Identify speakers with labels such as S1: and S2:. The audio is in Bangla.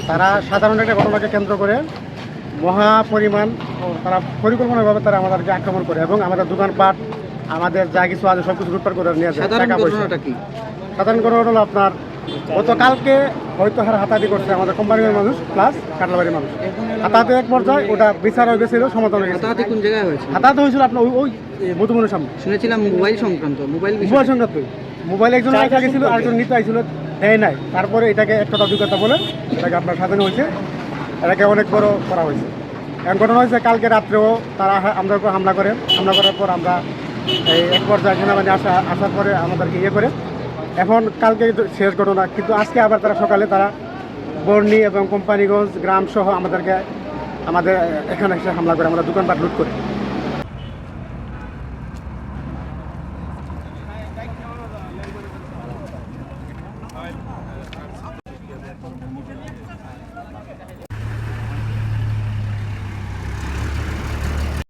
S1: তারা সাধারণ একটা ঘটনাকে কেন্দ্র করে মহা পরিমাণ তারা পরিকল্পনাভাবে তারা আমাদেরকে আক্রমণ করে এবং আমাদের দোকানপাট আমাদের যা কিছু আছে সব কিছু লুটপাট করে নিয়ে যায়।
S2: সাধারণ
S1: টাকা পয়সা
S2: ঘটনাটা কি?
S1: সাধারণ ঘটনা হলো আপনার গতকালকে হয়তো হাতাহাতি করছে আমাদের কোম্পানির মানুষ প্লাস কাটলাবাড়ির মানুষ। হাতাহাতি এক পর্যায়ে ওটা বিচার হয়ে গেছিল, সমাধান হয়ে গেছে।
S2: হাতাহাতি কোন জায়গায় হয়েছে?
S1: হাতাহাতি হয়েছিল আপনার ওই মধুমনের সামনে।
S2: শুনেছিলাম মোবাইল সংক্রান্ত। মোবাইল
S1: সংক্রান্ত মোবাইল একজন রাখা গেছিল, আরেকজন নিতে আইছিল, দেয় নাই। তারপরে এটাকে একটা অভিজ্ঞতা বলে এটাকে আপনার স্বাধীন হয়েছে, এটাকে অনেক বড় করা হয়েছে। এখন ঘটনা হয়েছে কালকে রাত্রেও তারা আমাদের উপর হামলা করার পর আমরা এই এক পর্যায়ে সেনাবাহিনী আসার পরে আমাদেরকে ইয়ে করে। এখন কালকে শেষ ঘটনা, কিন্তু আজকে আবার তারা সকালে তারা বর্ণি এবং কোম্পানিগঞ্জ গ্রাম সহ আমাদের এখানে এসে হামলা করে, আমাদের দোকানপাট লুট করে।